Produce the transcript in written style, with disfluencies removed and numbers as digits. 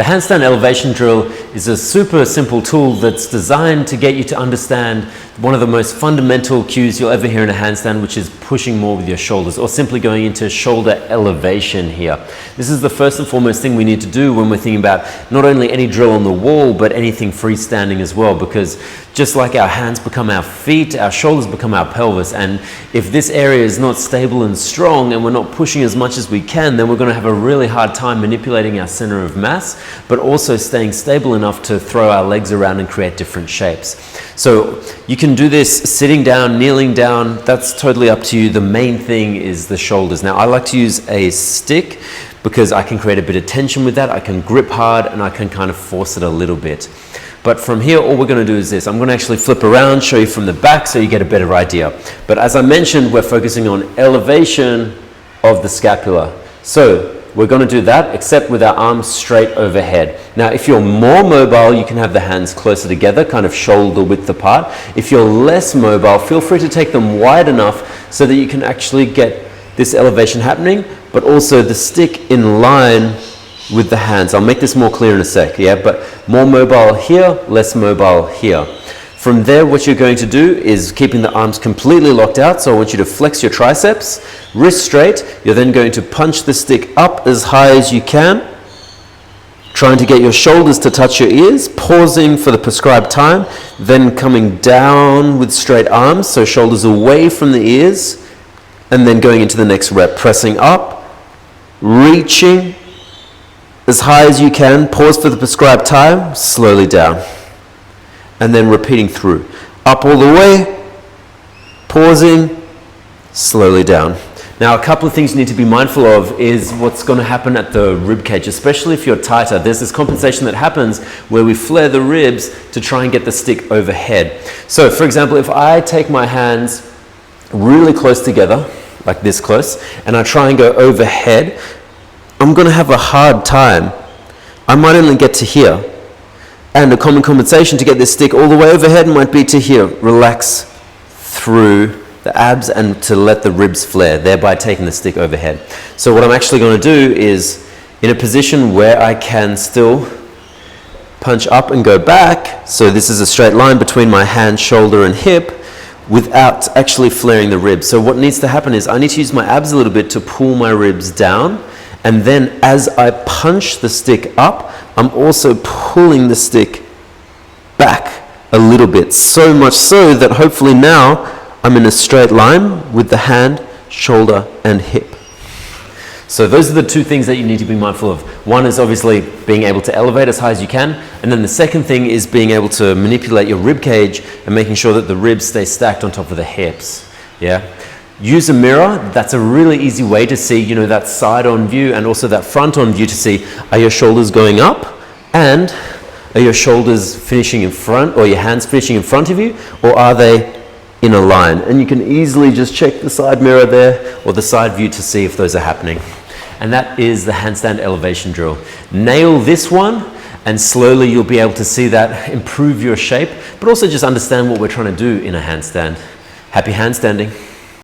The handstand elevation drill is a super simple tool that's designed to get you to understand one of the most fundamental cues you'll ever hear in a handstand, which is pushing more with your shoulders, or simply going into shoulder elevation here. This is the first and foremost thing we need to do when we're thinking about not only any drill on the wall, but anything freestanding as well, because just like our hands become our feet, our shoulders become our pelvis, and if this area is not stable and strong and we're not pushing as much as we can, then we're going to have a really hard time manipulating our center of mass, but also staying stable enough to throw our legs around and create different shapes. So you can do this sitting down, kneeling down, that's totally up to you. The main thing is the shoulders. Now I like to use a stick because I can create a bit of tension with that. I can grip hard and I can kind of force it a little bit. But from here, all we're going to do is this. I'm going to actually flip around, show you from the back so you get a better idea. But as I mentioned, we're focusing on elevation of the scapula. So we're going to do that, except with our arms straight overhead. Now, if you're more mobile, you can have the hands closer together, kind of shoulder width apart. If you're less mobile, feel free to take them wide enough so that you can actually get this elevation happening, but also the stick in line with the hands. I'll make this more clear in a sec, yeah? But more mobile here, less mobile here. From there, what you're going to do is keeping the arms completely locked out. So I want you to flex your triceps, wrist straight. You're then going to punch the stick up as high as you can, trying to get your shoulders to touch your ears, pausing for the prescribed time, then coming down with straight arms, so shoulders away from the ears, and then going into the next rep, pressing up, reaching as high as you can, pause for the prescribed time, slowly down. And then repeating through. Up all the way, pausing, slowly down. Now, a couple of things you need to be mindful of is what's going to happen at the rib cage, especially if you're tighter. There's this compensation that happens where we flare the ribs to try and get the stick overhead. So, for example, if I take my hands really close together, like this close, and I try and go overhead, I'm going to have a hard time. I might only get to here. And a common compensation to get this stick all the way overhead might be to here. Relax through the abs and to let the ribs flare, thereby taking the stick overhead. So what I'm actually going to do is, in a position where I can still punch up and go back, so this is a straight line between my hand, shoulder, and hip, without actually flaring the ribs. So what needs to happen is I need to use my abs a little bit to pull my ribs down, and then as I punch the stick up, I'm also pulling the stick back a little bit, so much so that hopefully now I'm in a straight line with the hand, shoulder, and hip. So those are the two things that you need to be mindful of. One is obviously being able to elevate as high as you can, and then the second thing is being able to manipulate your rib cage and making sure that the ribs stay stacked on top of the hips. Yeah. Use a mirror. That's a really easy way to see, you know, that side on view and also that front on view to see, are your shoulders going up and are your shoulders finishing in front, or your hands finishing in front of you, or are they in a line? And you can easily just check the side mirror there or the side view to see if those are happening. And that is the handstand elevation drill. Nail this one and slowly you'll be able to see that improve your shape, but also just understand what we're trying to do in a handstand. Happy handstanding.